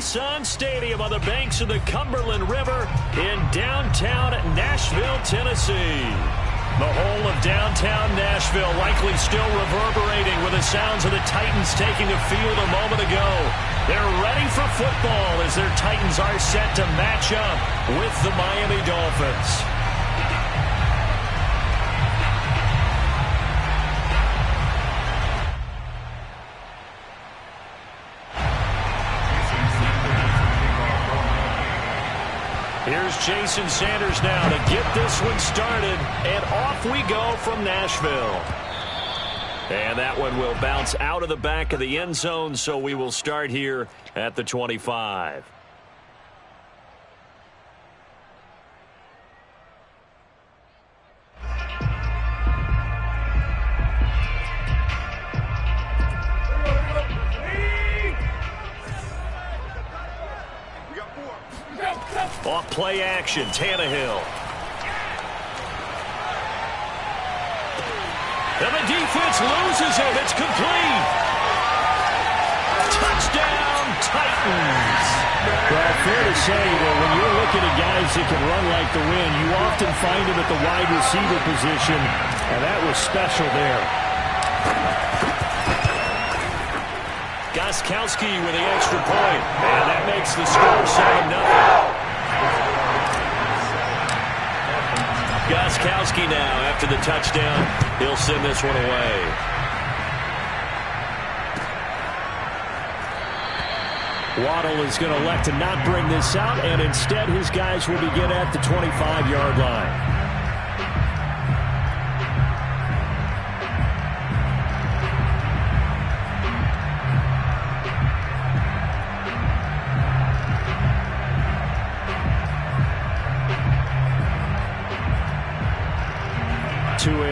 Nissan Stadium on the banks of the Cumberland River in downtown Nashville, Tennessee. The whole of downtown Nashville likely still reverberating with the sounds of the Titans taking the field a moment ago. They're ready for football as their Titans are set to match up with the Miami Dolphins. Here's Jason Sanders now to get this one started, and off we go from Nashville. And that one will bounce out of the back of the end zone, so we will start here at the 25. Off play action, Tannehill. And the defense loses it. It's complete. Touchdown, Titans. Well, fair to say that when you're looking at guys that can run like the wind, you often find them at the wide receiver position, and that was special there. Gostkowski with the extra point, and that makes the score 7-0. Gostkowski now after the touchdown. He'll send this one away. Waddle is going to elect to not bring this out, and instead his guys will begin at the 25-yard line.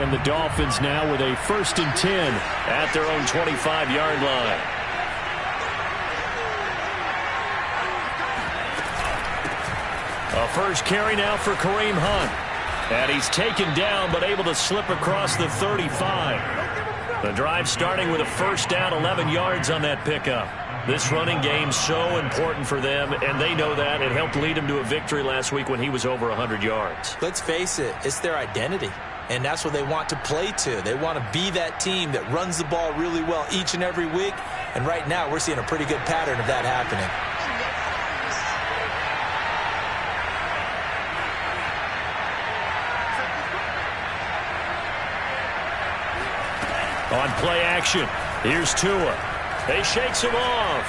And the Dolphins now with a 1st and 10 at their own 25-yard line. A first carry now for Kareem Hunt. And he's taken down but able to slip across the 35. The drive starting with a first down, 11 yards on that pickup. This running game so important for them, and they know that. It helped lead them to a victory last week when he was over 100 yards. Let's face it, it's their identity. And that's what they want to play to. They want to be that team that runs the ball really well each and every week. And right now, we're seeing a pretty good pattern of that happening. On play action, here's Tua. He shakes him off.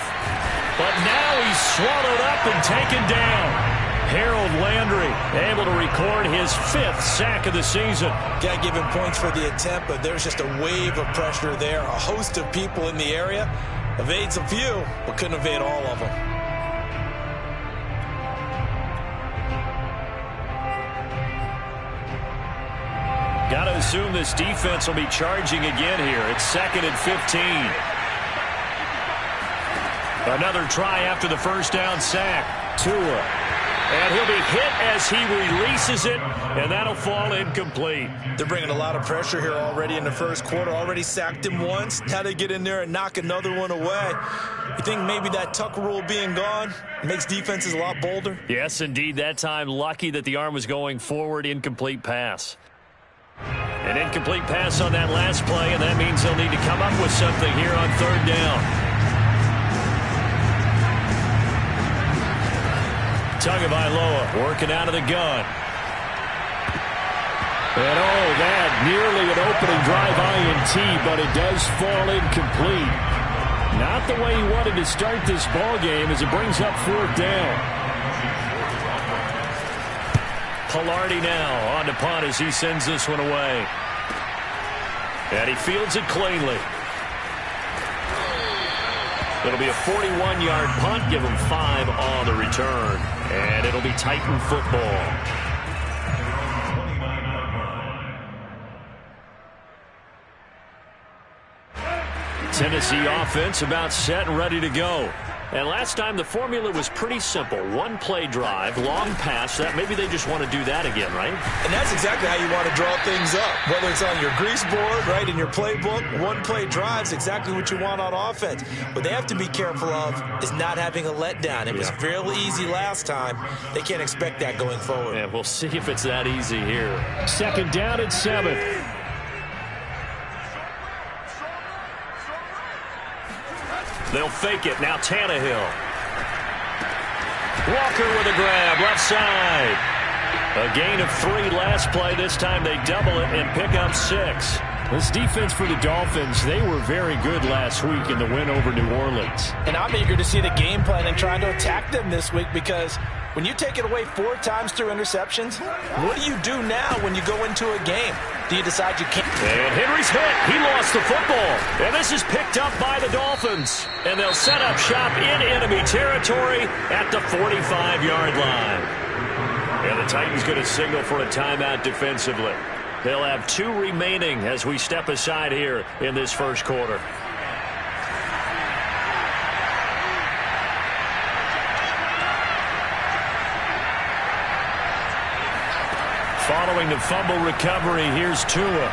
But now he's swallowed up and taken down. Harold Landry able to record his 5th sack of the season. Got to give him points for the attempt, but there's just a wave of pressure there. A host of people in the area. Evades a few, but couldn't evade all of them. Got to assume this defense will be charging again here. It's 2nd and 15. Another try after the first down sack. Tua. And he'll be hit as he releases it, and that'll fall incomplete. They're bringing a lot of pressure here already in the first quarter. Already sacked him once. Now they get in there and knock another one away. You think maybe that Tuck rule being gone makes defenses a lot bolder? Yes, indeed. That time, lucky that the arm was going forward. Incomplete pass. An incomplete pass on that last play, and that means they'll need to come up with something here on 3rd down. Tagovailoa working out of the gun. And oh, that nearly an opening drive INT, but it does fall incomplete. Not the way he wanted to start this ball game as it brings up 4th down. Pilardi now on to punt as he sends this one away. And he fields it cleanly. It'll be a 41-yard punt, give him 5 on the return. And it'll be Titan football. Tennessee offense about set and ready to go. And last time the formula was pretty simple. One-play drive, long pass. That maybe they just want to do that again, right? And that's exactly how you want to draw things up. Whether it's on your grease board, right, in your playbook, one-play drive's exactly what you want on offense. What they have to be careful of is not having a letdown. It was fairly easy last time. They can't expect that going forward. Yeah, we'll see if it's that easy here. Second down and 7. They'll fake it. Now Tannehill. Walker with a grab, left side. A gain of 3 last play. This time they double it and pick up 6. This defense for the Dolphins, they were very good last week in the win over New Orleans. And I'm eager to see the game plan and trying to attack them this week, because when you take it away 4 times through interceptions, what do you do now when you go into a game? Do you decide you can't? And Henry's hit. He lost the football. And this is picked up by the Dolphins. And they'll set up shop in enemy territory at the 45-yard line. And the Titans going to signal for a timeout defensively. They'll have 2 remaining as we step aside here in this first quarter. Following the fumble recovery, here's Tua.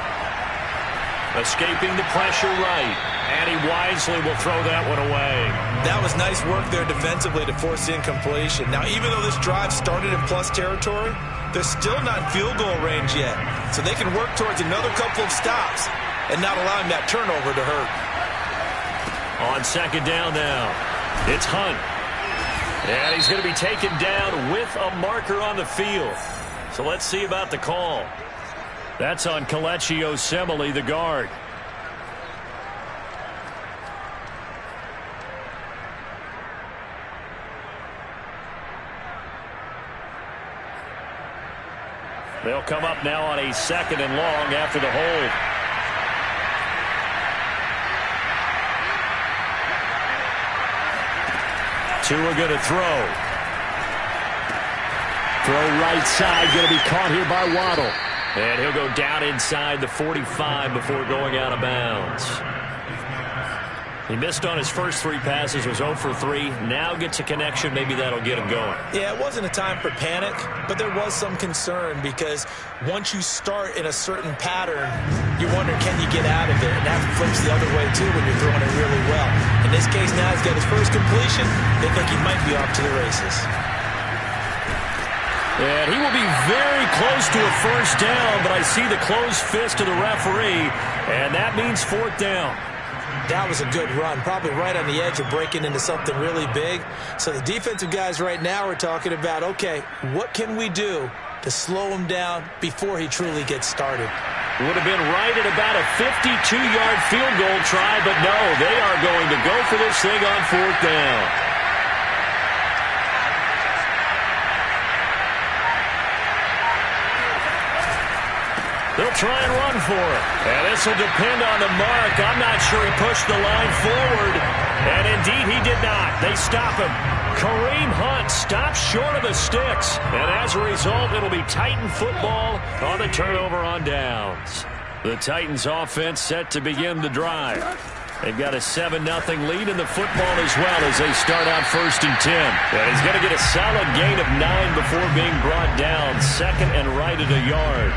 Escaping the pressure right. And he wisely will throw that one away. That was nice work there defensively to force the incompletion. Now, even though this drive started in plus territory, they're still not in field goal range yet. So they can work towards another couple of stops and not allowing that turnover to hurt. On second down now, it's Hunt. And he's going to be taken down with a marker on the field. So let's see about the call. That's on Kelechi Osemele, the guard. They'll come up now on a 2nd and long after the hold. Tua going to throw. Throw right side, going to be caught here by Waddle. And he'll go down inside the 45 before going out of bounds. He missed on his first 3 passes, was 0 for 3. Now gets a connection. Maybe that'll get him going. Yeah, it wasn't a time for panic, but there was some concern because once you start in a certain pattern, you wonder, can you get out of it? And that flips the other way, too, when you're throwing it really well. In this case, now he's got his first completion. They think he might be off to the races. And he will be very close to a first down, but I see the closed fist of the referee, and that means 4th down. That was a good run, probably right on the edge of breaking into something really big. So the defensive guys right now are talking about, okay, what can we do to slow him down before he truly gets started? Would have been right at about a 52-yard field goal try, but no, they are going to go for this thing on 4th down. They'll try and run for it. And this will depend on the mark. I'm not sure he pushed the line forward. And indeed he did not. They stop him. Kareem Hunt stops short of the sticks. And as a result, it'll be Titan football on the turnover on downs. The Titans offense set to begin the drive. They've got a 7-0 lead in the football as well as they start out 1st and 10. And he's going to get a solid gain of 9 before being brought down. 2nd and right at a yard.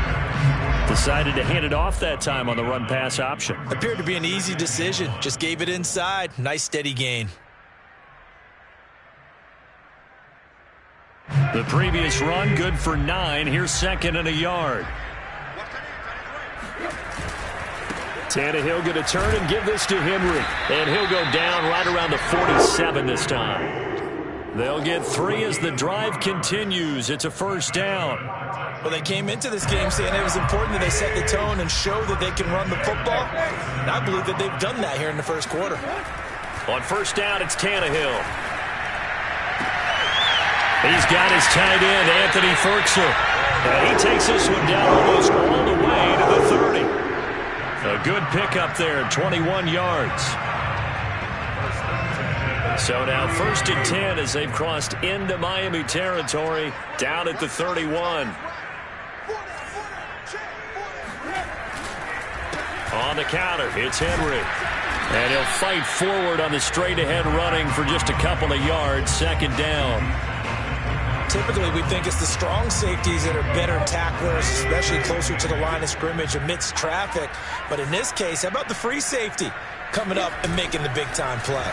Decided to hand it off that time on the run-pass option. Appeared to be an easy decision. Just gave it inside. Nice, steady gain. The previous run, good for 9. Here's 2nd and a yard. Tannehill going to turn and give this to Henry. And he'll go down right around the 47 this time. They'll get 3 as the drive continues. It's a 1st down. Well, they came into this game saying it was important that they set the tone and show that they can run the football. And I believe that they've done that here in the first quarter. On 1st down, it's Tannehill. He's got his tight end, Anthony Ferguson. And he takes this one down almost all the way to the 30. A good pickup there, 21 yards. So now 1st and 10 as they've crossed into Miami territory, down at the 31. On the counter, it's Henry. And he'll fight forward on the straight-ahead running for just a couple of yards, second down. Typically, we think it's the strong safeties that are better tacklers, especially closer to the line of scrimmage amidst traffic. But in this case, how about the free safety coming up and making the big-time play?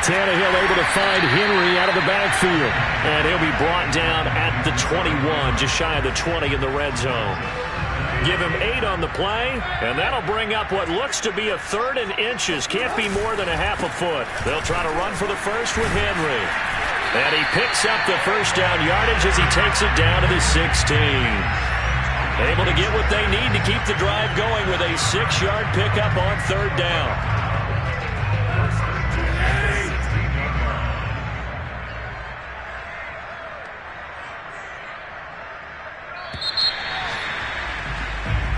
Tannehill able to find Henry out of the backfield. And he'll be brought down at the 21, just shy of the 20 in the red zone. Give him 8 on the play, and that'll bring up what looks to be a 3rd and inches. Can't be more than a half a foot. They'll try to run for the first with Henry. And he picks up the first down yardage as he takes it down to the 16. Able to get what they need to keep the drive going with a 6-yard pickup on 3rd down.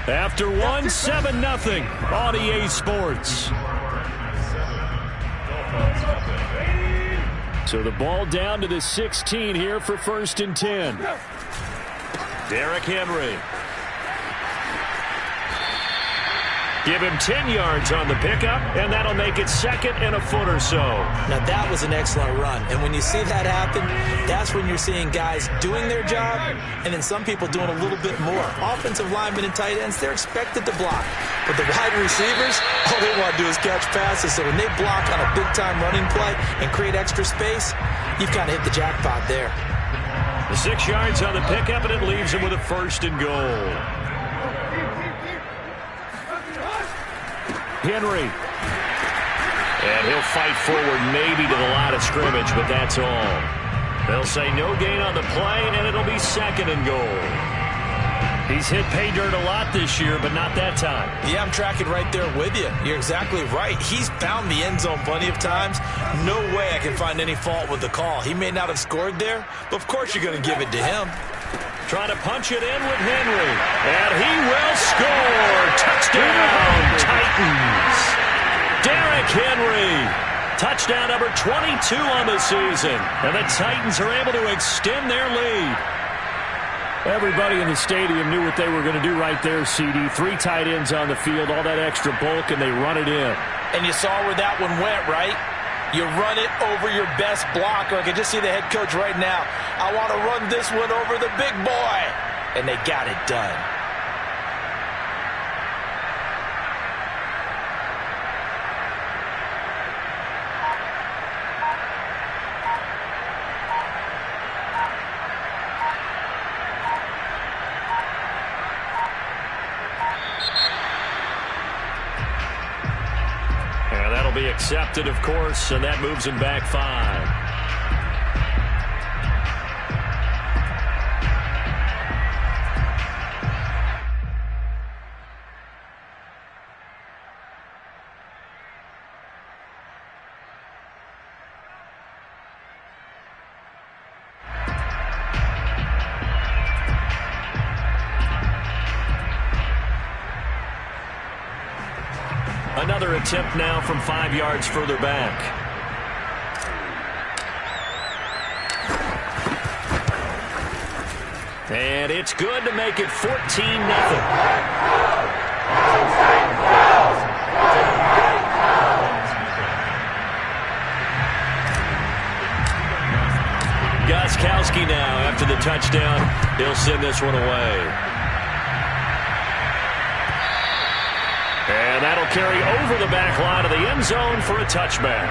After 1, 7-0 on EA Sports. So the ball down to the 16 here for 1st and 10. Derrick Henry. Give him 10 yards on the pickup, and that'll make it 2nd and a foot or so. Now, that was an excellent run. And when you see that happen, that's when you're seeing guys doing their job, and then some people doing a little bit more. Offensive linemen and tight ends, they're expected to block. But the wide receivers, all they want to do is catch passes. So when they block on a big-time running play and create extra space, you've kind of hit the jackpot there. The 6 yards on the pickup, and it leaves him with a 1st and goal. Henry. And he'll fight forward maybe to the line of scrimmage, but that's all. They'll say no gain on the play, and it'll be 2nd and goal. He's hit pay dirt a lot this year, but not that time. Yeah, I'm tracking right there with you. You're exactly right. He's found the end zone plenty of times. No way I can find any fault with the call. He may not have scored there, but of course you're going to give it to him. Trying to punch it in with Henry. And he will score. Touchdown, Titans. Derrick Henry. Touchdown number 22 on the season. And the Titans are able to extend their lead. Everybody in the stadium knew what they were going to do right there, CD. 3 tight ends on the field, all that extra bulk, and they run it in. And you saw where that one went, right? You run it over your best blocker. I can just see the head coach right now. I want to run this one over the big boy. And they got it done. Be accepted, of course, and that moves him back 5. Another attempt now from 5 yards further back. And it's good to make it 14-0. Gostkowski now after the touchdown. He'll send this one away. And that'll carry over the back line of the end zone for a touchback.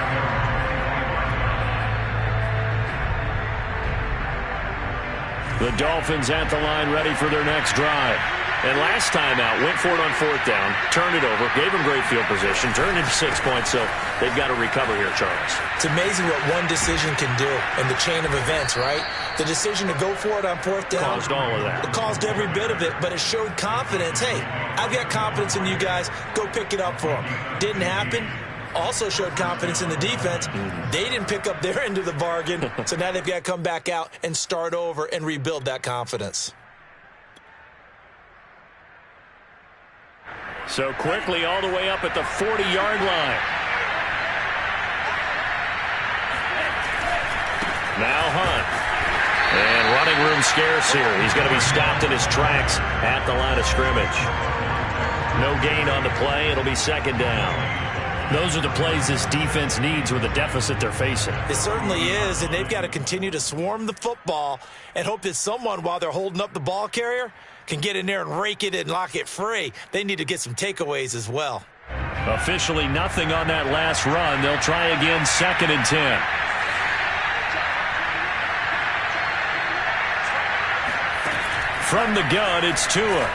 The Dolphins at the line ready for their next drive. And last time out, went for it on 4th down, turned it over, gave them great field position, turned into 6 points, so they've got to recover here, Charles. It's amazing what one decision can do in the chain of events, right? The decision to go for it on 4th down. Caused all of that. It caused every bit of it, but it showed confidence. Hey, I've got confidence in you guys. Go pick it up for them. Didn't happen. Also showed confidence in the defense. They didn't pick up their end of the bargain, so now they've got to come back out and start over and rebuild that confidence. So quickly all the way up at the 40-yard line. Now Hunt. And running room scarce here. He's going to be stopped in his tracks at the line of scrimmage. No gain on the play. It'll be second down. Those are the plays this defense needs with the deficit they're facing. It certainly is, and they've got to continue to swarm the football and hope that someone, while they're holding up the ball carrier, can get in there and rake it and lock it free. They need to get some takeaways as well. Officially nothing on that last run. They'll try again, 2nd and 10. From the gun, it's Tua.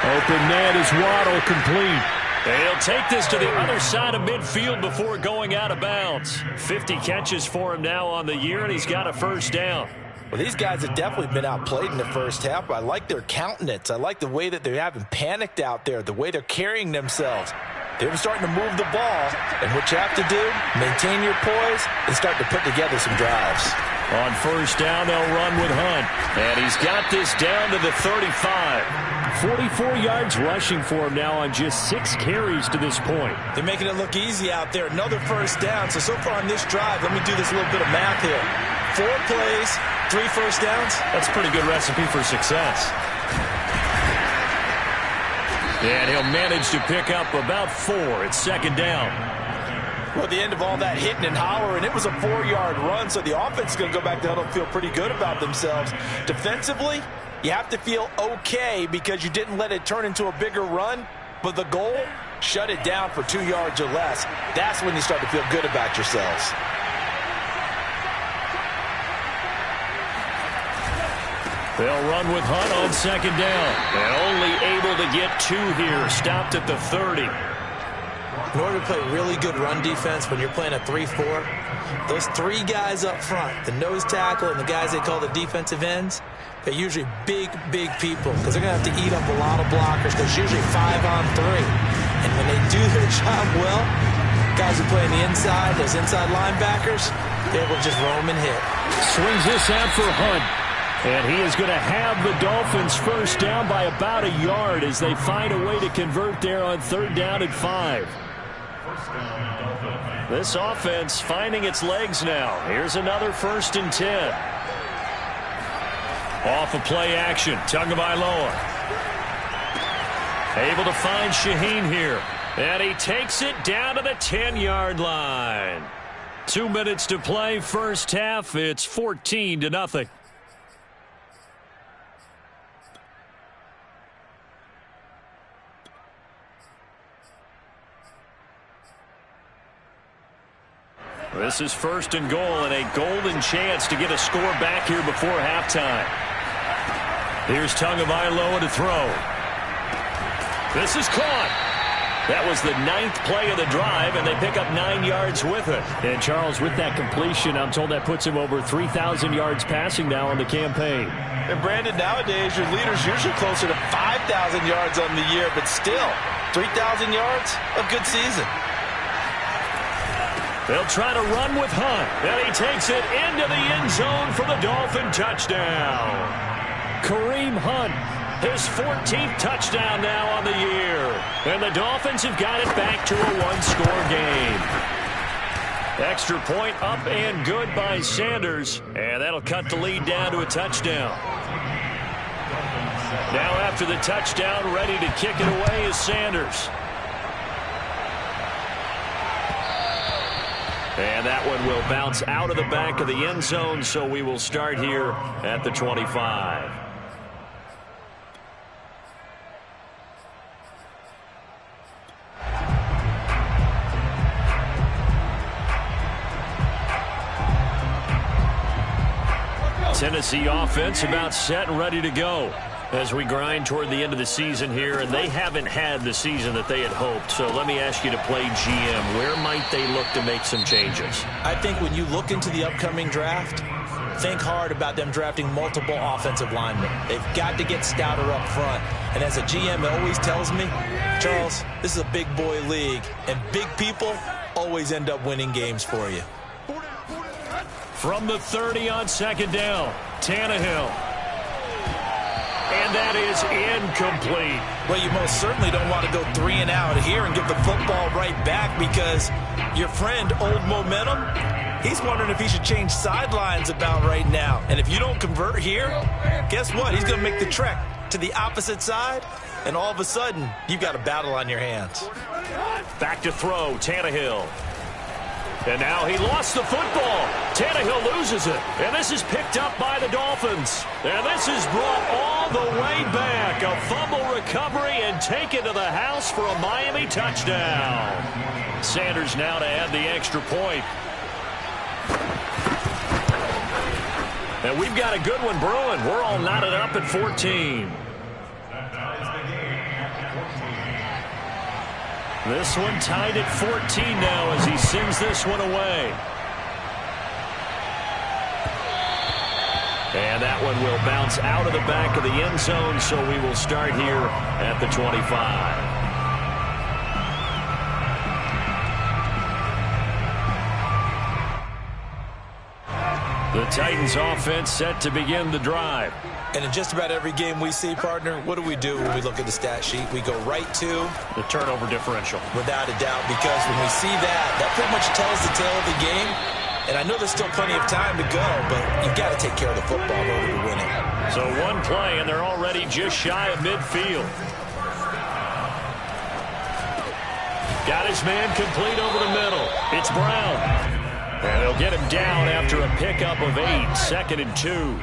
Open man is Waddle, complete. He'll take this to the other side of midfield before going out of bounds. 50 catches for him now on the year, and he's got a first down. Well, these guys have definitely been outplayed in the first half, but I like their countenance. I like the way that they haven't panicked out there, the way they're carrying themselves. They're starting to move the ball, and what you have to do, maintain your poise and start to put together some drives. On first down, they'll run with Hunt, and he's got this down to the 35. 44 yards rushing for him now on just 6 carries to this point. They're making it look easy out there. Another first down. So far on this drive, let me do this little bit of math here. 4 plays, 3 first downs. That's a pretty good recipe for success. And he'll manage to pick up about 4. It's second down. Well, at the end of all that hitting and hollering, it was a 4-yard run, so the offense is going to go back to huddle and feel pretty good about themselves. Defensively, you have to feel okay because you didn't let it turn into a bigger run, but the goal, shut it down for 2 yards or less. That's when you start to feel good about yourselves. They'll run with Hunt on second down. And only able to get 2 here. Stopped at the 30. In order to play really good run defense when you're playing a 3-4, those 3 guys up front, the nose tackle and the guys they call the defensive ends, they're usually big, big people because they're going to have to eat up a lot of blockers because it's usually 5-on-3. And when they do their job well, guys who play on the inside, those inside linebackers, they're able to just roam and hit. Swings this out for Hunt. And he is going to have the Dolphins first down by about a yard as they find a way to convert there on 3rd down and 5. This offense finding its legs now. Here's another 1st and 10. Off of play action. Tagovailoa. Able to find Shaheen here. And he takes it down to the 10-yard line. 2 minutes to play, first half. It's 14-0. This is 1st and goal and a golden chance to get a score back here before halftime. Here's Tagovailoa to throw. This is caught. That was the 9th play of the drive, and they pick up 9 yards with it. And, Charles, with that completion, I'm told that puts him over 3,000 yards passing now on the campaign. And, Brandon, nowadays your leader's usually closer to 5,000 yards on the year, but still, 3,000 yards, a good season. They'll try to run with Hunt, and he takes it into the end zone for the Dolphin touchdown. Kareem Hunt, his 14th touchdown now on the year. And the Dolphins have got it back to a 1-score game. Extra point up and good by Sanders, and that'll cut the lead down to a touchdown. Now after the touchdown, ready to kick it away is Sanders. And that one will bounce out of the back of the end zone, so we will start here at the 25. Tennessee offense about set and ready to go as we grind toward the end of the season here, and they haven't had the season that they had hoped. So let me ask you to play GM. Where might they look to make some changes? I think when you look into the upcoming draft, think hard about them drafting multiple offensive linemen. They've got to get stouter up front. And as a GM, it always tells me, Charles, this is a big boy league, and big people always end up winning games for you. From the 30 on second down, Tannehill. And that is incomplete. Well, you most certainly don't want to go 3 and out here and give the football right back because your friend, Old Momentum, he's wondering if he should change sidelines about right now. And if you don't convert here, guess what? He's going to make the trek to the opposite side and all of a sudden, you've got a battle on your hands. Back to throw, Tannehill. And now he lost the football. Tannehill loses it. And this is picked up by the Dolphins. And this is brought all the way back. A fumble recovery and taken to the house for a Miami touchdown. Sanders now to add the extra point. And we've got a good one brewing. We're all knotted up at 14. This one tied at 14 now as he sends this one away. And that one will bounce out of the back of the end zone, so we will start here at the 25. The Titans offense set to begin the drive. And in just about every game we see, partner, what do we do when we look at the stat sheet? We go right to the turnover differential. Without a doubt, because when we see that, that pretty much tells the tale of the game. And I know there's still plenty of time to go, but you've got to take care of the football in order to win it. So one play, and they're already just shy of midfield. Got his man complete over the middle. It's Brown. And they'll get him down after a pickup of 8, 2nd and 2.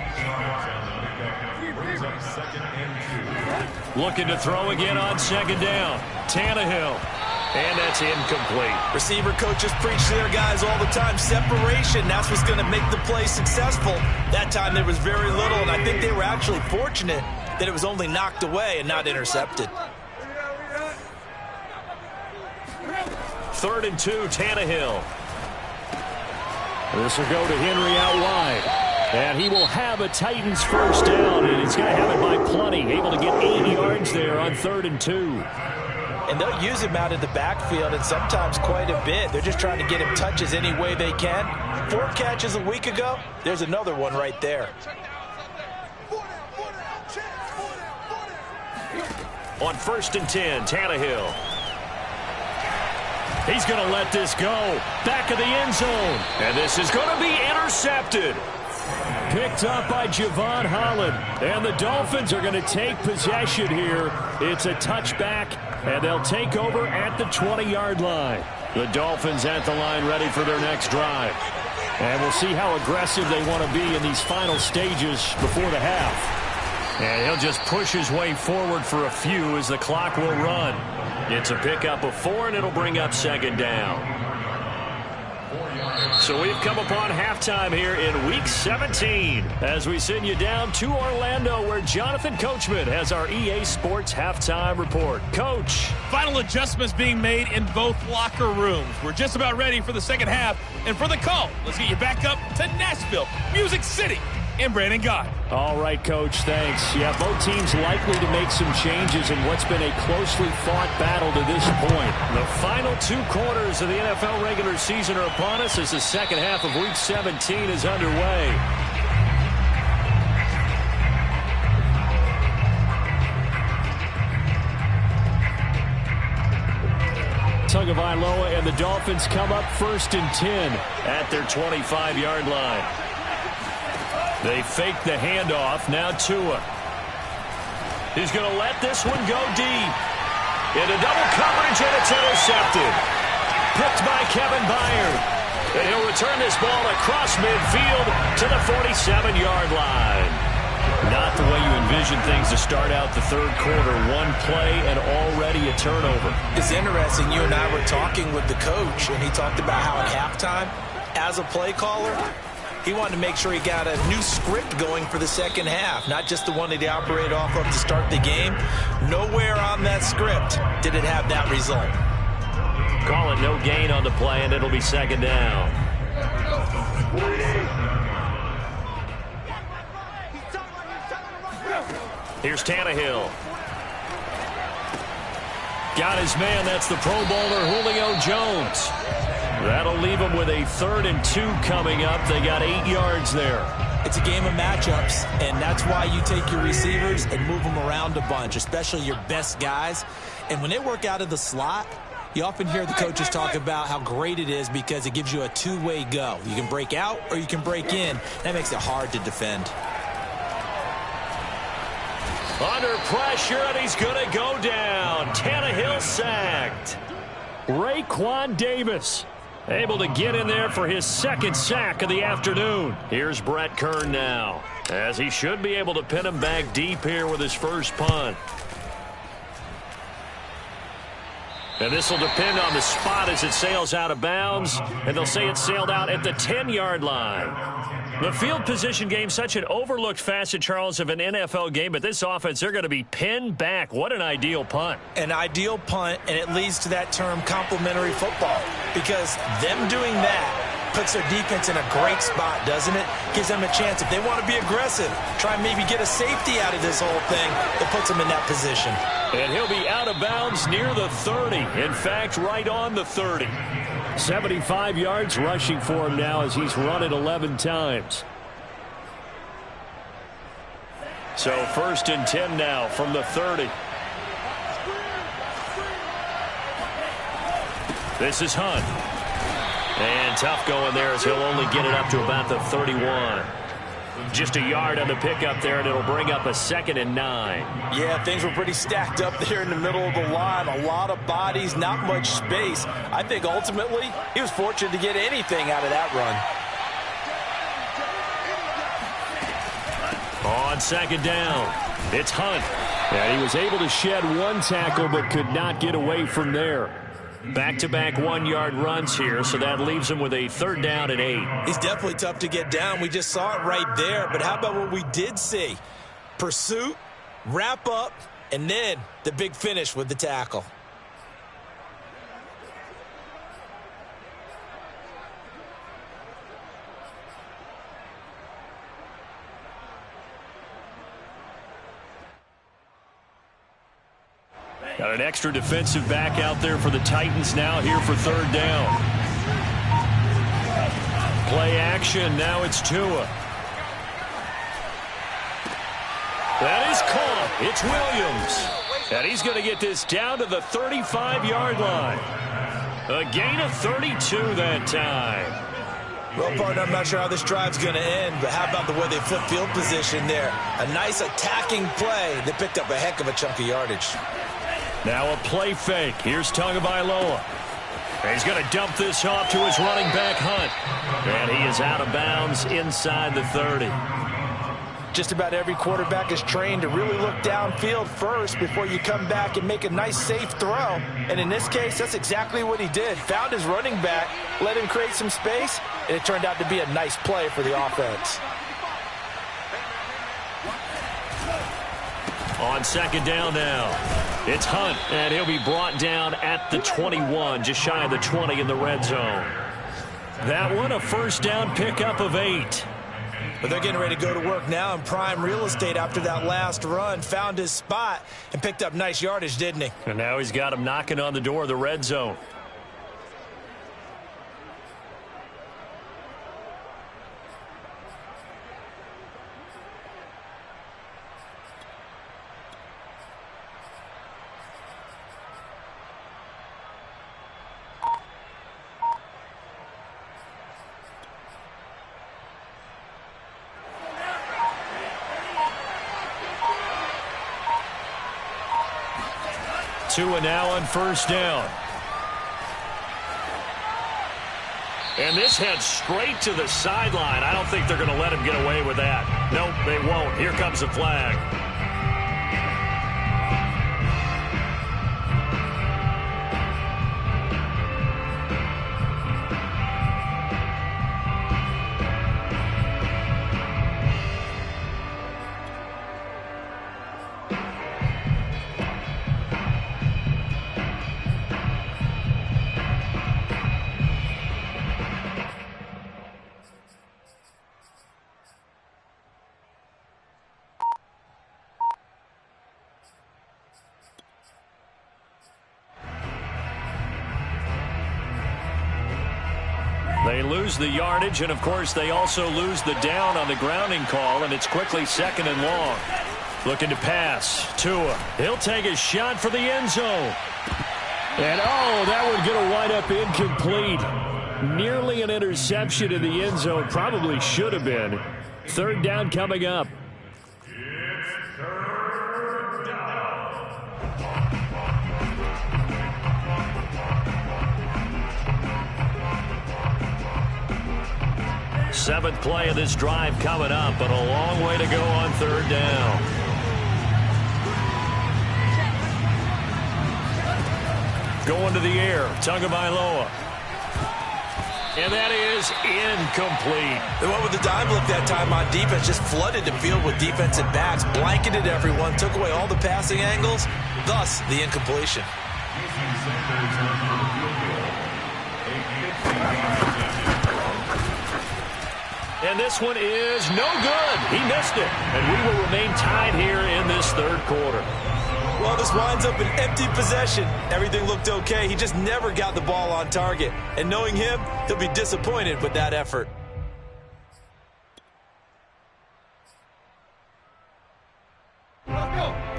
Looking to throw again on 2nd down. Tannehill. And that's incomplete. Receiver coaches preach to their guys all the time. Separation, that's what's going to make the play successful. That time there was very little, and I think they were actually fortunate that it was only knocked away and not intercepted. 3rd and 2, Tannehill. This will go to Henry out wide. And he will have a Titans first down, and he's going to have it by plenty. Able to get 8 yards there on 3rd and 2. And they'll use him out of the backfield, and sometimes quite a bit. They're just trying to get him touches any way they can. 4 catches a week ago. There's another one right there. On 1st and 10, Tannehill. He's going to let this go. Back of the end zone. And this is going to be intercepted. Picked up by Javon Holland. And the Dolphins are going to take possession here. It's a touchback, and they'll take over at the 20-yard line. The Dolphins at the line ready for their next drive. And we'll see how aggressive they want to be in these final stages before the half. And he'll just push his way forward for a few as the clock will run. It's a pickup of 4, and it'll bring up 2nd down. So we've come upon halftime here in Week 17 as we send you down to Orlando, where Jonathan Coachman has our EA Sports halftime report. Coach. Final adjustments being made in both locker rooms. We're just about ready for the second half. And for the call, let's get you back up to Nashville, Music City, and Brandon Gott. All right, Coach, thanks. Yeah, both teams likely to make some changes in what's been a closely fought battle to this point. The final 2 quarters of the NFL regular season are upon us as the second half of Week 17 is underway. Tagovailoa and the Dolphins come up 1st and 10 at their 25-yard line. They fake the handoff. Now Tua. He's going to let this one go deep. Into double coverage, and it's intercepted. Picked by Kevin Byard. And he'll return this ball across midfield to the 47-yard line. Not the way you envision things to start out the 3rd quarter. 1 play and already a turnover. It's interesting. You and I were talking with the coach, and he talked about how at halftime, as a play caller, he wanted to make sure he got a new script going for the second half, not just the one that he operated off of to start the game. Nowhere on that script did it have that result. Call it no gain on the play, and it'll be 2nd down. Here's Tannehill. Got his man. That's the Pro Bowler Julio Jones. That'll leave them with a 3rd and 2 coming up. They got 8 yards there. It's a game of matchups, and that's why you take your receivers and move them around a bunch, especially your best guys. And when they work out of the slot, you often hear the coaches talk about how great it is because it gives you a 2-way go. You can break out or you can break in. That makes it hard to defend. Under pressure, and he's going to go down. Tannehill sacked. Raekwon Davis able to get in there for his second sack of the afternoon. Here's Brett Kern now, as he should be able to pin him back deep here with his first punt. And this will depend on the spot as it sails out of bounds, and they'll say it sailed out at the 10-yard line. The field position game, such an overlooked facet, Charles, of an NFL game, but this offense, they're going to be pinned back. What an ideal punt. An ideal punt, and it leads to that term complementary football, because them doing that puts their defense in a great spot, doesn't it? Gives them a chance, if they want to be aggressive, try and maybe get a safety out of this whole thing, it puts them in that position. And he'll be out of bounds near the 30. In fact, right on the 30. 75 yards rushing for him now as he's run it 11 times. So 1st and 10 now from the 30. This is Hunt. And tough going there as he'll only get it up to about the 31. Just a yard on the pickup there, and it'll bring up a 2nd and 9. Yeah, things were pretty stacked up there in the middle of the line. A lot of bodies, not much space. I think ultimately he was fortunate to get anything out of that run. On 2nd down, it's Hunt. And he was able to shed one tackle but could not get away from there. Back-to-back 1-yard runs here, so that leaves him with a 3rd down and 8. He's definitely tough to get down. We just saw it right there. But how about what we did see? Pursuit, wrap up, and then the big finish with the tackle. Got an extra defensive back out there for the Titans now here for 3rd down. Play action. Now it's Tua. That is caught. It's Williams. And he's going to get this down to the 35-yard line. A gain of 32 that time. Well, partner, I'm not sure how this drive's going to end, but how about the way they flip field position there? A nice attacking play that picked up a heck of a chunk of yardage. Now a play fake. Here's Tagovailoa. He's going to dump this off to his running back, Hunt. And he is out of bounds inside the 30. Just about every quarterback is trained to really look downfield first before you come back and make a nice, safe throw. And in this case, that's exactly what he did. Found his running back, let him create some space, and it turned out to be a nice play for the offense. On 2nd down now. It's Hunt, and he'll be brought down at the 21, just shy of the 20 in the red zone. That one, a 1st down pickup of 8. But they're getting ready to go to work now in prime real estate after that last run. Found his spot and picked up nice yardage, didn't he? And now he's got him knocking on the door of the red zone. Tua now on 1st down. And this heads straight to the sideline. I don't think they're going to let him get away with that. Nope, they won't. Here comes the flag. They lose the yardage, and, of course, they also lose the down on the grounding call, and it's quickly 2nd and long. Looking to pass. Tua. He'll take a shot for the end zone. And, that one going to wind up incomplete. Nearly an interception in the end zone. Probably should have been. 3rd down coming up. Seventh play of this drive coming up, but a long way to go on third down. Going to the air, Tagovailoa. And that is incomplete. They went with the dime look that time on defense, just flooded the field with defensive backs, blanketed everyone, took away all the passing angles, thus the incompletion. And this one is no good. He missed it. And we will remain tied here in this third quarter. Well, this winds up an empty possession. Everything looked okay. He just never got the ball on target. And knowing him, he'll be disappointed with that effort.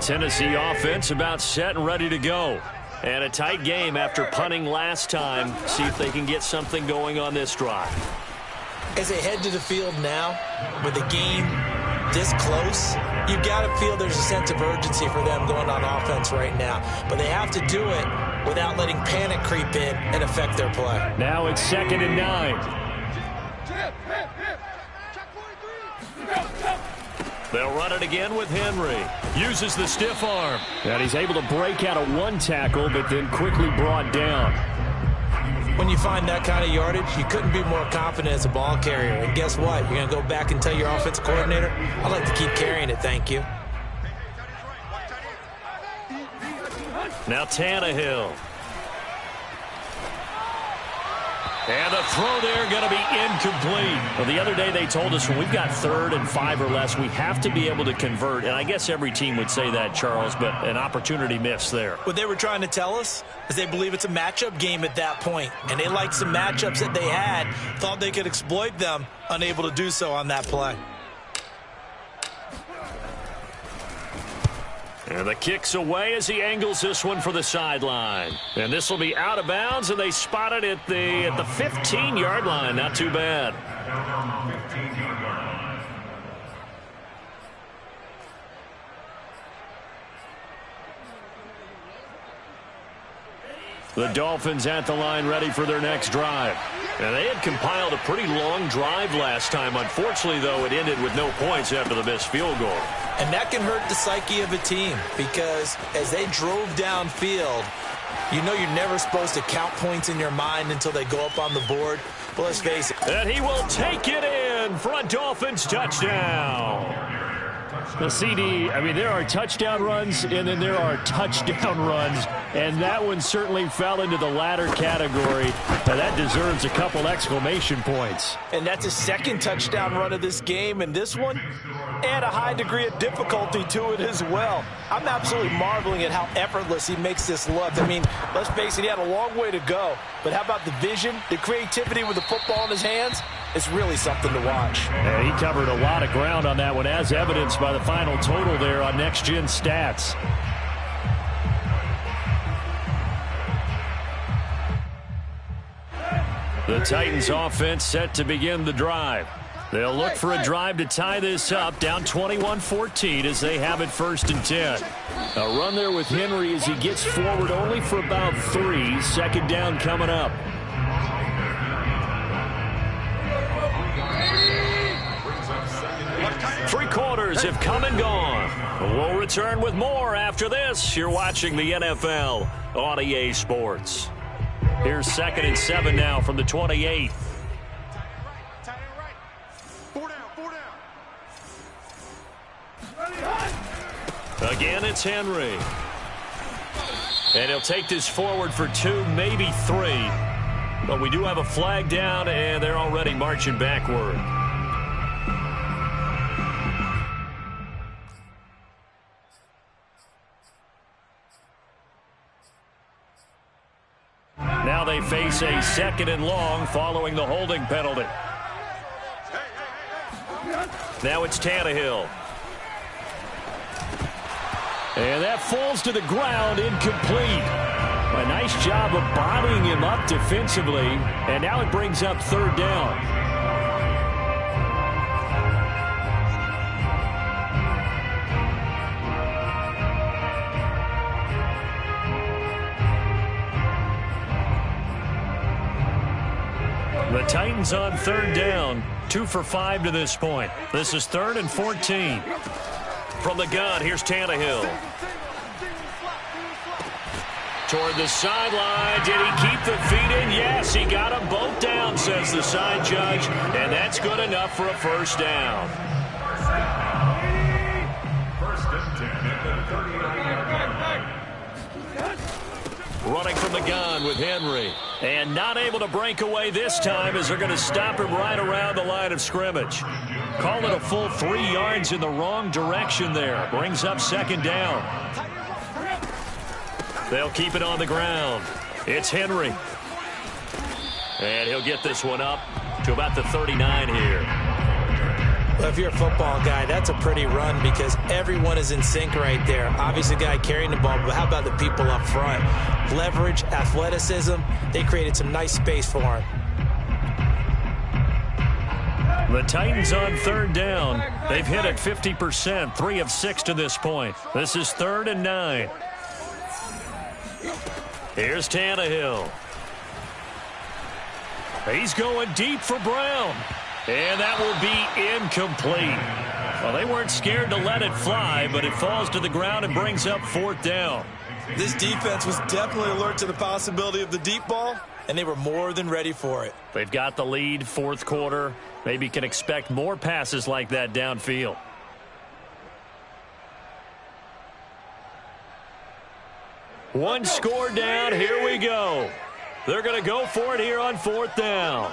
Tennessee offense about set and ready to go. And a tight game after punting last time. See if they can get something going on this drive. As they head to the field now, with the game this close, you've got to feel there's a sense of urgency for them going on offense right now. But they have to do it without letting panic creep in and affect their play. Now it's 2nd and 9. They'll run it again with Henry. Uses the stiff arm. And he's able to break out of one tackle, but then quickly brought down. When you find that kind of yardage, you couldn't be more confident as a ball carrier. And guess what? You're going to go back and tell your offensive coordinator, I'd like to keep carrying it, thank you. Now Tannehill. And the throw there going to be incomplete. Well, the other day they told us when we've got 3rd and 5 or less, we have to be able to convert. And I guess every team would say that, Charles, but an opportunity missed there. What they were trying to tell us is they believe it's a matchup game at that point. And they liked some matchups that they had, thought they could exploit them, unable to do so on that play. And the kick's away as he angles this one for the sideline. And this will be out of bounds, and they spot it at the 15-yard line. Not too bad. The Dolphins at the line ready for their next drive. And they had compiled a pretty long drive last time. Unfortunately, though, it ended with no points after the missed field goal. And that can hurt the psyche of a team because as they drove downfield, you know you're never supposed to count points in your mind until they go up on the board. But let's face it. And he will take it in for a Dolphins touchdown. The CD, I mean, there are touchdown runs and then there are touchdown runs. And that one certainly fell into the latter category. Now that deserves a couple exclamation points. And that's his 2nd touchdown run of this game. And this one, add a high degree of difficulty to it as well. I'm absolutely marveling at how effortless he makes this look. I mean, let's face it, he had a long way to go. But how about the vision, the creativity with the football in his hands? It's really something to watch. Yeah, he covered a lot of ground on that one, as evidenced by the final total there on Next Gen Stats. The Titans offense set to begin the drive. They'll look for a drive to tie this up, down 21-14 as they have it 1st and 10. A run there with Henry as he gets forward only for about 3. 2nd down coming up. Three quarters have come and gone. We'll return with more after this. You're watching the NFL on EA Sports. Here's 2nd and 7 now from the 28. Again, it's Henry. And he'll take this forward for 2, maybe 3. But we do have a flag down, and they're already marching backward. Now they face a 2nd and long following the holding penalty. Now it's Tannehill. And that falls to the ground, incomplete. A nice job of bodying him up defensively. And now it brings up 3rd down. The Titans on 3rd down. 2 for 5 to this point. This is 3rd and 14. From the gun, here's Tannehill. Toward the sideline. Did he keep the feet in? Yes, he got them both down, says the side judge. And that's good enough for a first down. Running from the gun with Henry. And not able to break away this time as they're going to stop him right around the line of scrimmage. Call it a full 3 yards in the wrong direction there. Brings up 2nd down. They'll keep it on the ground. It's Henry. And he'll get this one up to about the 39 here. Well, if you're a football guy, that's a pretty run because everyone is in sync right there. Obviously, the guy carrying the ball, but how about the people up front? Leverage, athleticism, they created some nice space for him. The Titans on 3rd down. They've hit it 50%, 3 of 6 to this point. This is 3rd and 9. Here's Tannehill. He's going deep for Brown. And that will be incomplete. Well, they weren't scared to let it fly, but it falls to the ground and brings up 4th down. This defense was definitely alert to the possibility of the deep ball, and they were more than ready for it. They've got the lead, 4th quarter. Maybe can expect more passes like that downfield. One score down. Here we go. They're going to go for it here on 4th down.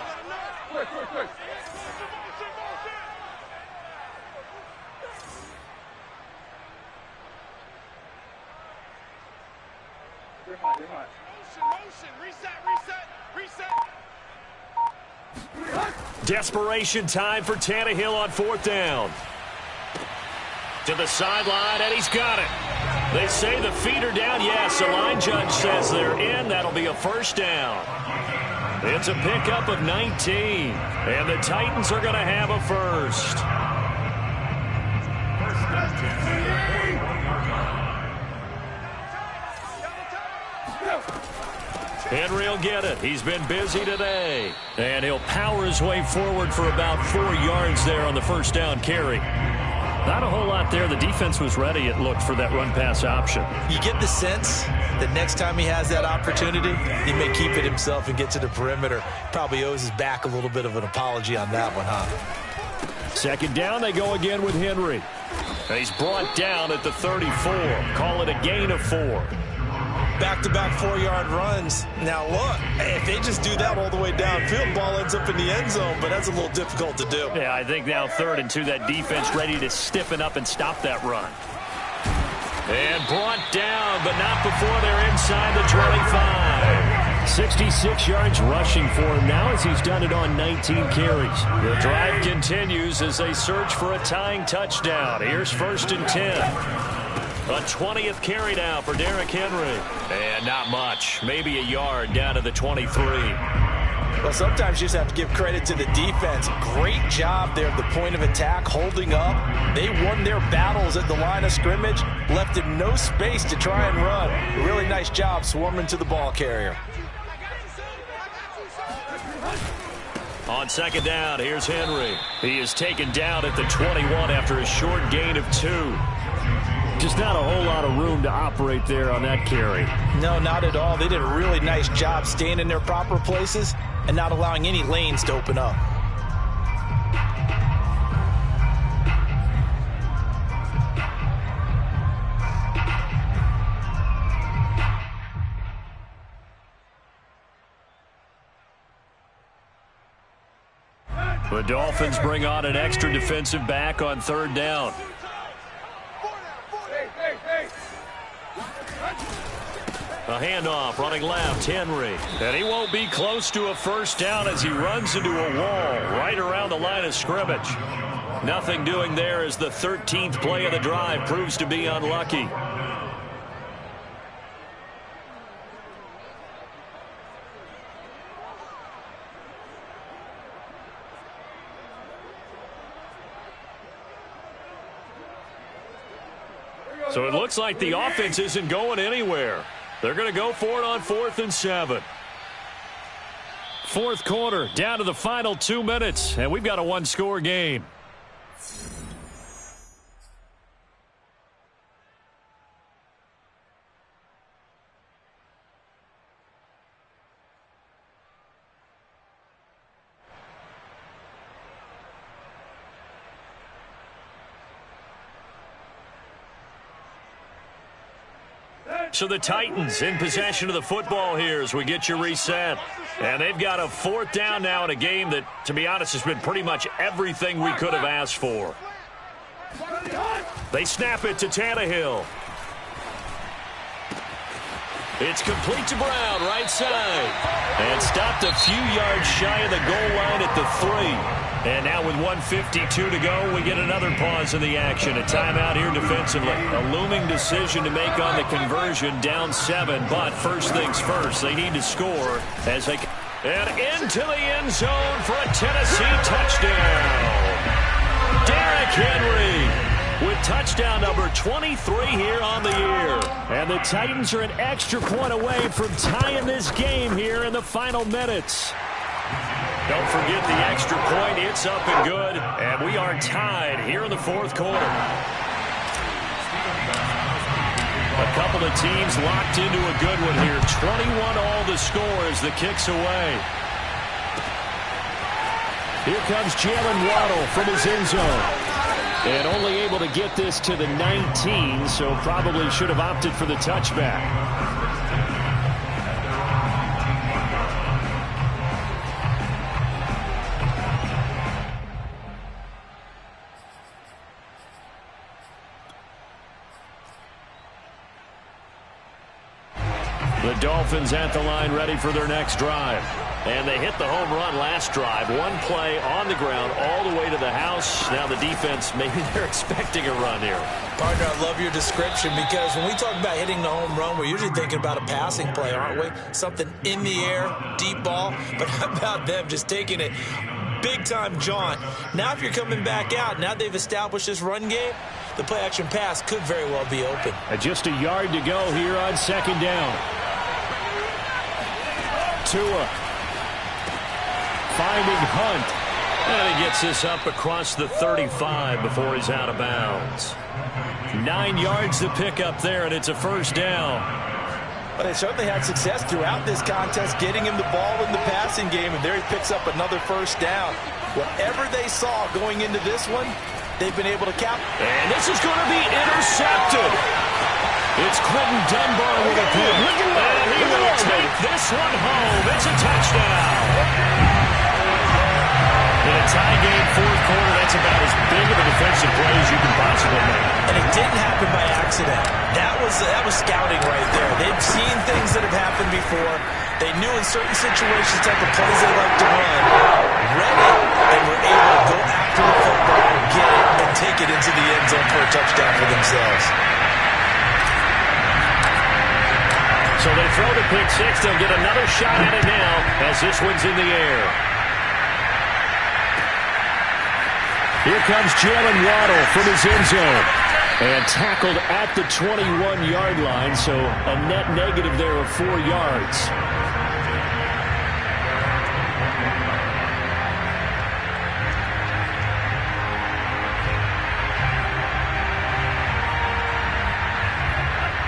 Desperation time for Tannehill on 4th down. To the sideline, and he's got it. They say the feet are down. Yes, the line judge says they're in. That'll be a first down. It's a pickup of 19. And the Titans are going to have a first. Henry will get it. He's been busy today. And he'll power his way forward for about 4 yards there on the first down carry. Not a whole lot there. The defense was ready, it looked, for that run-pass option. You get the sense that next time he has that opportunity, he may keep it himself and get to the perimeter. Probably owes his back a little bit of an apology on that one, huh? 2nd down, they go again with Henry. He's brought down at the 34. Call it a gain of 4. Back-to-back 4-yard runs. Now, look, if they just do that all the way downfield, ball ends up in the end zone, but that's a little difficult to do. Yeah, I think now 3rd and 2, that defense ready to stiffen up and stop that run. And brought down, but not before they're inside the 25. 66 yards rushing for him now as he's done it on 19 carries. The drive continues as they search for a tying touchdown. Here's 1st and 10. A 20th carry now for Derrick Henry. And not much. Maybe a yard down to the 23. Well, sometimes you just have to give credit to the defense. Great job there at the point of attack, holding up. They won their battles at the line of scrimmage, left him no space to try and run. A really nice job swarming to the ball carrier. On 2nd down, here's Henry. He is taken down at the 21 after a short gain of 2. Just not a whole lot of room to operate there on that carry. No, not at all. They did a really nice job staying in their proper places and not allowing any lanes to open up. The Dolphins bring on an extra defensive back on 3rd down. A handoff, running left, Henry. And he won't be close to a first down as he runs into a wall right around the line of scrimmage. Nothing doing there as the 13th play of the drive proves to be unlucky. So it looks like the offense isn't going anywhere. They're going to go for it on 4th and 7. Fourth quarter, down to the final 2 minutes, and we've got a one-score game. So the Titans in possession of the football here as we get you reset. And they've got a fourth down now in a game that, to be honest, has been pretty much everything we could have asked for. They snap it to Tannehill. It's complete to Brown, right side. And stopped a few yards shy of the goal line at the 3. And now with 1:52 to go, we get another pause in the action. A timeout here defensively. A looming decision to make on the conversion, down 7. But first things first, they need to score as they... And into the end zone for a Tennessee touchdown. Derrick Henry with touchdown number 23 here on the year. And the Titans are an extra point away from tying this game here in the final minutes. Don't forget the extra point. It's up and good. And we are tied here in the fourth quarter. A couple of teams locked into a good one here. 21 all the score as the kick's away. Here comes Jalen Waddle from his end zone. And only able to get this to the 19, so probably should have opted for the touchback. The Dolphins at the line ready for their next drive. And they hit the home run last drive. One play on the ground all the way to the house. Now the defense, maybe they're expecting a run here. Partner, I love your description because when we talk about hitting the home run, we're usually thinking about a passing play, aren't we? Something in the air, deep ball. But how about them just taking it big-time jaunt? Now if you're coming back out, now they've established this run game, the play-action pass could very well be open. Just a yard to go here on second down. Tua finding Hunt. And he gets this up across the 35 before he's out of bounds. 9 yards to pick up there, and it's a first down. But they certainly had success throughout this contest, getting him the ball in the passing game, and there he picks up another first down. Whatever they saw going into this one, they've been able to cap. And this is going to be intercepted. It's Quentin Dunbar with a pick. And he will take this one home. It's a touchdown. In a tie game, fourth quarter, that's about as big of a defensive play as you can possibly make. And it didn't happen by accident. That was scouting right there. They've seen things that have happened before. They knew in certain situations type of plays they like to run. Read it, and were able to go after the football, get it, and take it into the end zone for a touchdown for themselves. So they throw the pick six. They'll get another shot at it now as this one's in the air. Here comes Jalen Waddle from his end zone. And tackled at the 21-yard line, so a net negative there of 4 yards.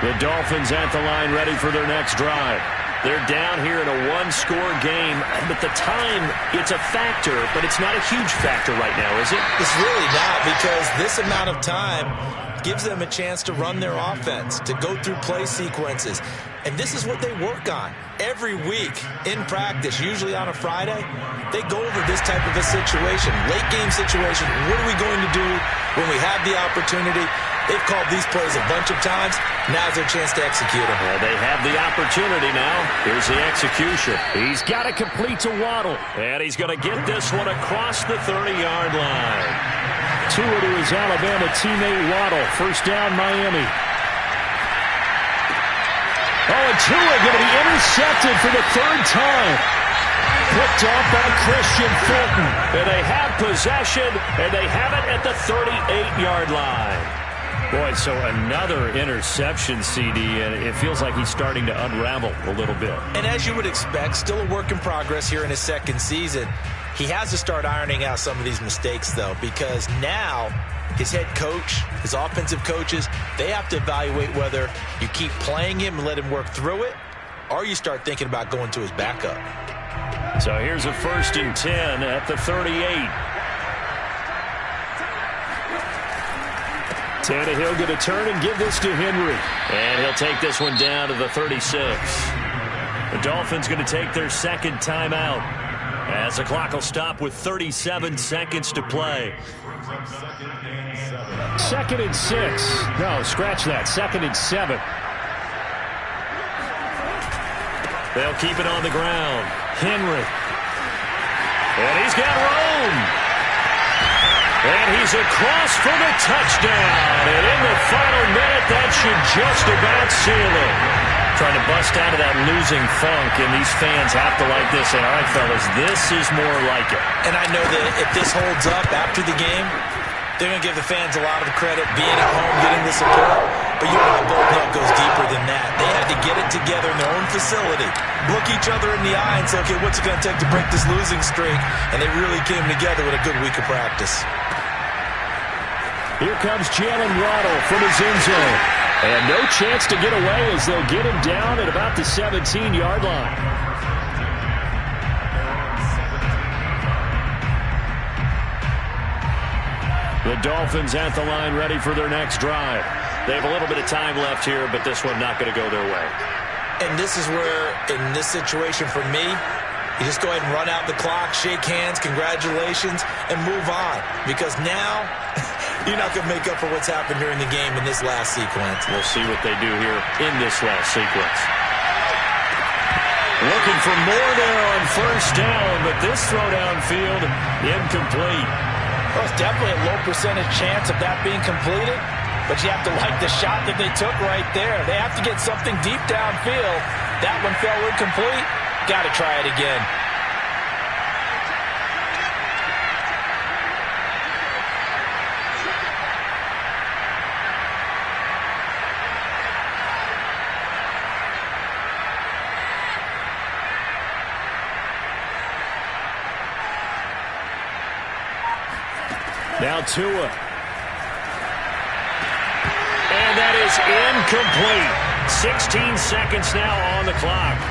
The Dolphins at the line ready for their next drive. They're down here in a one-score game, but the time, it's a factor, but it's not a huge factor right now, is it? It's really not, because this amount of time gives them a chance to run their offense, to go through play sequences. And this is what they work on every week in practice, usually on a Friday. They go over this type of a situation, late game situation. What are we going to do when we have the opportunity? They've called these plays a bunch of times. Now's their chance to execute them. Well, they have the opportunity now. Here's the execution. He's got it complete to Waddle. And he's going to get this one across the 30-yard line. Tua to his Alabama teammate Waddle. First down, Miami. Oh, and Tua going to be intercepted for the third time. Picked off by Christian Fulton. And they have possession, and they have it at the 38-yard line. Boy, so another interception, CD, and it feels like he's starting to unravel a little bit. And as you would expect, still a work in progress here in his second season. He has to start ironing out some of these mistakes, though, because now his head coach, his offensive coaches, they have to evaluate whether you keep playing him and let him work through it, or you start thinking about going to his backup. So here's a 1st and 10 at the 38. Tannehill going to turn and give this to Henry. And he'll take this one down to the 36. The Dolphins going to take their second timeout as the clock will stop with 37 seconds to play. 2nd and 6. No, scratch that. 2nd and 7. They'll keep it on the ground. Henry. And he's got room. And he's across for the touchdown. And in the final minute, that should just about seal it. Trying to bust out of that losing funk, and these fans have to like this. And all right, fellas, this is more like it. And I know that if this holds up after the game, they're going to give the fans a lot of credit being at home, getting the support. But you and I both know it goes deeper than that. They had to get it together in their own facility, look each other in the eye and say, okay, what's it going to take to break this losing streak? And they really came together with a good week of practice. Here comes Jalen Waddle from his end zone. And no chance to get away as they'll get him down at about the 17-yard line. The Dolphins at the line ready for their next drive. They have a little bit of time left here, but this one not going to go their way. And this is where, in this situation for me, you just go ahead and run out the clock, shake hands, congratulations, and move on. Because now, you're not going to make up for what's happened during the game in this last sequence. We'll see what they do here in this last sequence. Looking for more there on 1st down, but this throw downfield incomplete. Well, it's definitely a low percentage chance of that being completed, but you have to like the shot that they took right there. They have to get something deep downfield. That one fell incomplete. Got to try it again. Now Tua. And that is incomplete. 16 seconds now on the clock.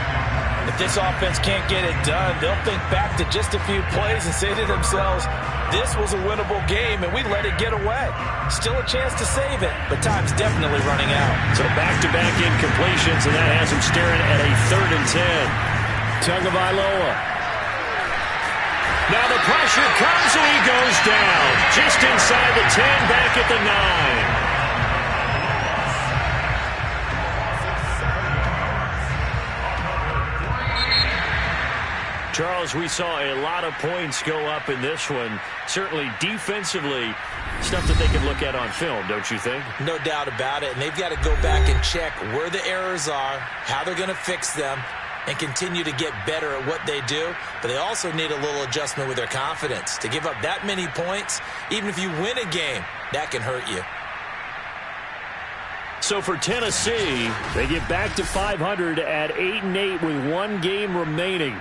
If this offense can't get it done, they'll think back to just a few plays and say to themselves, this was a winnable game and we let it get away. Still a chance to save it, but time's definitely running out. So back-to-back incompletions, and that has him staring at a 3rd and 10. Tagovailoa. Now the pressure comes and he goes down. Just inside the 10, back at the 9. Charles, we saw a lot of points go up in this one. Certainly defensively, stuff that they can look at on film, don't you think? No doubt about it. And they've got to go back and check where the errors are, how they're going to fix them, and continue to get better at what they do. But they also need a little adjustment with their confidence. To give up that many points, even if you win a game, that can hurt you. So for Tennessee, they get back to 500 at 8-8 with one game remaining.